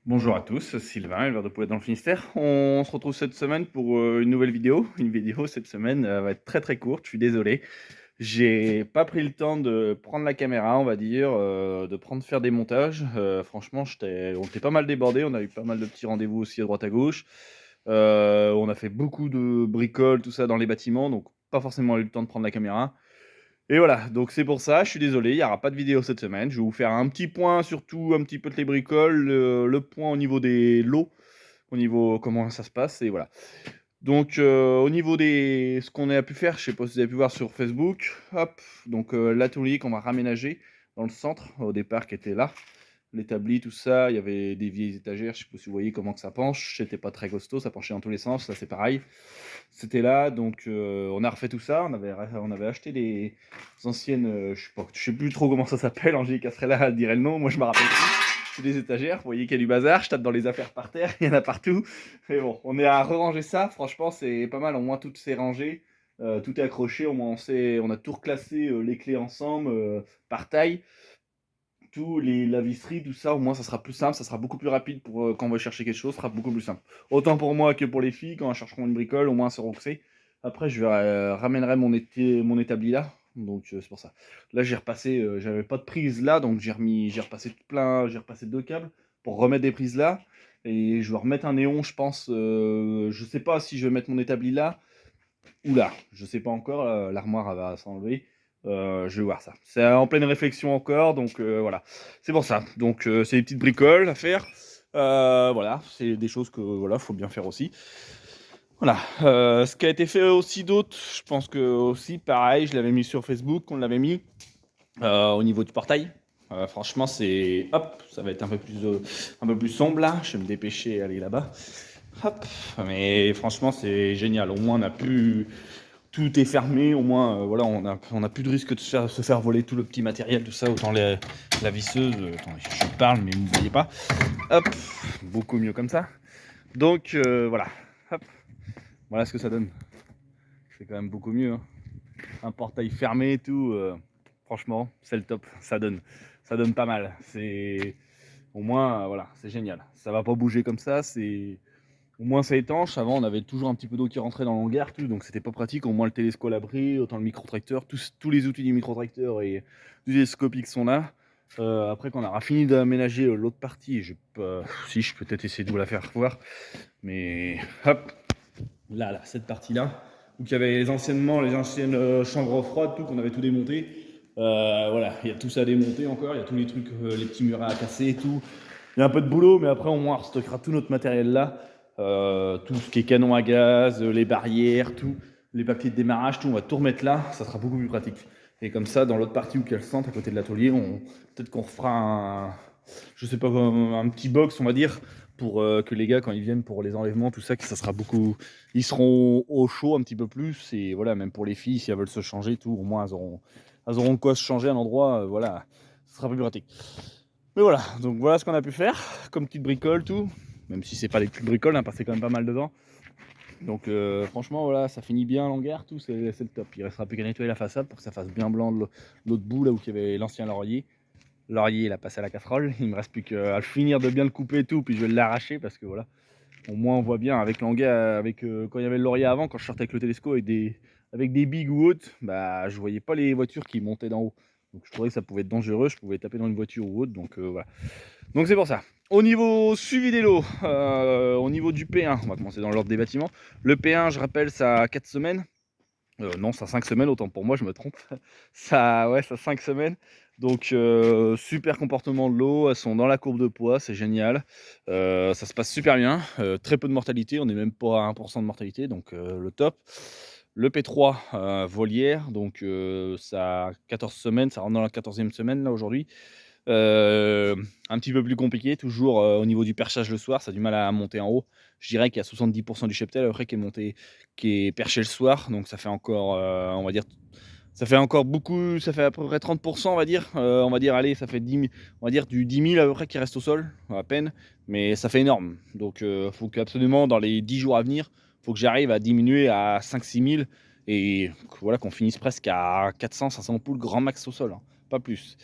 Bonjour à tous, Sylvain, éleveur de poulets dans le Finistère. On se retrouve cette semaine pour une nouvelle vidéo. Une vidéo cette semaine va être très très courte, je suis désolé. J'ai pas pris le temps de prendre la caméra, on va dire, faire des montages. Franchement, on était pas mal débordés, on a eu pas mal de petits rendez-vous aussi à droite à gauche. On a fait beaucoup de bricoles, tout ça dans les bâtiments, donc pas forcément eu le temps de prendre la caméra. Et voilà, donc c'est pour ça, je suis désolé, il y aura pas de vidéo cette semaine. Je vais vous faire un petit point, surtout un petit peu de les bricoles, le point au niveau des lots, au niveau comment ça se passe et voilà. Donc au niveau des ce qu'on a pu faire, je sais pas si vous avez pu voir sur Facebook, hop, donc l'atelier qu'on va raménager dans le centre, au départ qui était là. L'établi, tout ça, il y avait des vieilles étagères, je sais pas si vous voyez comment que ça penche, c'était pas très costaud, ça penchait dans tous les sens, là c'est pareil. C'était là, donc on a refait tout ça, on avait acheté des anciennes, je sais plus trop comment ça s'appelle, Angélique Castrella dirait le nom, moi je me rappelle plus. C'est des étagères, vous voyez qu'il y a du bazar, je tape dans les affaires par terre, il y en a partout. Mais bon, on est à re-ranger ça, franchement c'est pas mal, au moins tout s'est rangé, tout est accroché, au moins on a tout reclassé, les clés ensemble, par taille. La visserie, tout ça, au moins ça sera plus simple, ça sera beaucoup plus rapide pour quand on va chercher quelque chose, ça sera beaucoup plus simple. Autant pour moi que pour les filles, quand elles chercheront une bricole, au moins elles sauront que c'est. Après, ramènerai mon établi là, donc c'est pour ça. Là, j'avais pas de prise là, donc j'ai repassé 2 câbles pour remettre des prises là. Et je vais remettre un néon, je pense. Je sais pas si je vais mettre mon établi là ou là. Je sais pas encore, l'armoire elle va s'enlever. Je vais voir ça. C'est en pleine réflexion encore, donc voilà. C'est pour ça. Donc c'est des petites bricoles à faire. Voilà, c'est des choses que voilà, faut bien faire aussi. Voilà. Ce qui a été fait aussi d'autre, je pense que aussi pareil, je l'avais mis sur Facebook, on l'avait mis au niveau du portail. Franchement, c'est hop, ça va être un peu plus sombre là. Je vais me dépêcher et aller là-bas. Hop, mais franchement, c'est génial. Au moins, on a pu tout est fermé, au moins, voilà, on a plus de risque de se faire voler tout le petit matériel, tout ça, autant la visseuse, attendez, je parle, mais vous ne me voyez pas. Hop, beaucoup mieux comme ça. Donc, voilà, hop, voilà ce que ça donne. C'est quand même beaucoup mieux, hein. Un portail fermé et tout, franchement, c'est le top, ça donne pas mal. C'est, au moins, voilà, c'est génial. Ça va pas bouger comme ça, au moins c'est étanche. Avant, on avait toujours un petit peu d'eau qui rentrait dans l'hangar, tout, donc c'était pas pratique. Au moins le télescope à l'abri, autant le microtracteur, tous les outils du microtracteur et du télescopique sont là. Après, quand on aura fini d'aménager l'autre partie, si je peux peut-être essayer de vous la faire voir, mais hop, là, cette partie-là, où il y avait les anciennes chambres froides, tout qu'on avait tout démonté. Voilà, il y a tout ça à démonter encore, il y a tous les trucs, les petits murs à casser et tout. Il y a un peu de boulot, mais après, au moins, on stockera tout notre matériel là. Tout ce qui est canon à gaz, les barrières, tout, les papiers de démarrage, tout, on va tout remettre là. Ça sera beaucoup plus pratique. Et comme ça, dans l'autre partie où il y a le centre, à côté de l'atelier, peut-être qu'on refera je sais pas, un petit box, on va dire, pour que les gars, quand ils viennent pour les enlèvements, tout ça, que ça sera beaucoup. Ils seront au chaud un petit peu plus. Et voilà, même pour les filles, si elles veulent se changer, tout, au moins, elles auront de quoi se changer à un endroit. Voilà, ce sera plus pratique. Mais voilà, donc voilà ce qu'on a pu faire, comme petite bricole, tout. Même si c'est pas des petites bricoles, hein, parce que c'est quand même pas mal dedans. Donc franchement, voilà, ça finit bien l'hangar, tout, c'est le top. Il restera plus qu'à nettoyer la façade pour que ça fasse bien blanc de l'autre bout, là où il y avait l'ancien laurier. Laurier, il a passé à la casserole. Il me reste plus qu'à finir de bien le couper et tout, puis je vais l'arracher parce que voilà. Au moins, on voit bien avec l'hangar, quand il y avait le laurier avant, quand je sortais avec le télescope avec des bigs ou autres, bah je voyais pas les voitures qui montaient d'en haut. Donc je trouvais que ça pouvait être dangereux, je pouvais taper dans une voiture ou autre, donc voilà. Donc c'est pour ça. Au niveau suivi des lots, au niveau du P1, on va commencer dans l'ordre des bâtiments. Le P1, je rappelle, ça a 4 semaines. Non, ça a 5 semaines, autant pour moi, je me trompe. Ça a 5 semaines. Donc super comportement de l'eau, elles sont dans la courbe de poids, c'est génial. Ça se passe super bien, très peu de mortalité, on n'est même pas à 1% de mortalité, donc le top. Le P3, volière, donc ça a 14 semaines, ça rentre dans la 14e semaine là aujourd'hui. Un petit peu plus compliqué, toujours au niveau du perchage le soir, ça a du mal à monter en haut. Je dirais qu'il y a 70% du cheptel après qui est perché le soir, donc ça fait encore, on va dire, ça fait encore beaucoup, ça fait à peu près 30%, on va dire, allez, ça fait 10 000, on va dire du 10 000 à peu près qui reste au sol, à peine, mais ça fait énorme. Donc faut qu'absolument dans les 10 jours à venir, faut que j'arrive à diminuer à 5 000 6 000 et voilà, qu'on finisse presque à 400 500 poules grand max au sol, hein, pas plus.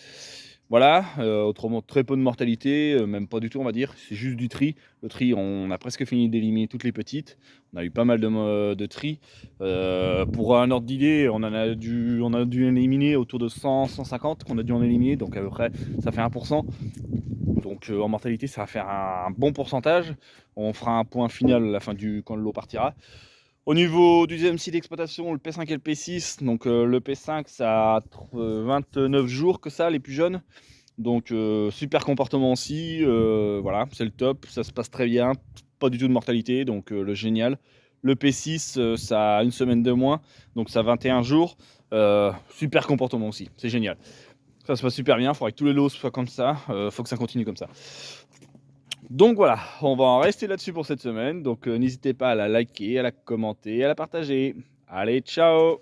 Voilà, autrement très peu de mortalité, même pas du tout on va dire, c'est juste du tri. Le tri, on a presque fini d'éliminer toutes les petites. On a eu pas mal de tri. Pour un ordre d'idée, on a dû éliminer autour de 100-150 qu'on a dû en éliminer, donc à peu près ça fait 1. Donc en mortalité, ça va faire un bon pourcentage. On fera un point final à la fin quand le lot partira. Au niveau du deuxième site d'exploitation, le P5 et le P6, donc le P5 ça a 29 jours que ça, les plus jeunes. Donc super comportement aussi, voilà, c'est le top, ça se passe très bien, pas du tout de mortalité, donc le génial. Le P6, ça a une semaine de moins, donc ça a 21 jours, super comportement aussi, c'est génial. Ça se passe super bien, il faudrait que tous les lots soient comme ça, faut que ça continue comme ça. Donc voilà, on va en rester là-dessus pour cette semaine, donc n'hésitez pas à la liker, à la commenter, à la partager. Allez, ciao!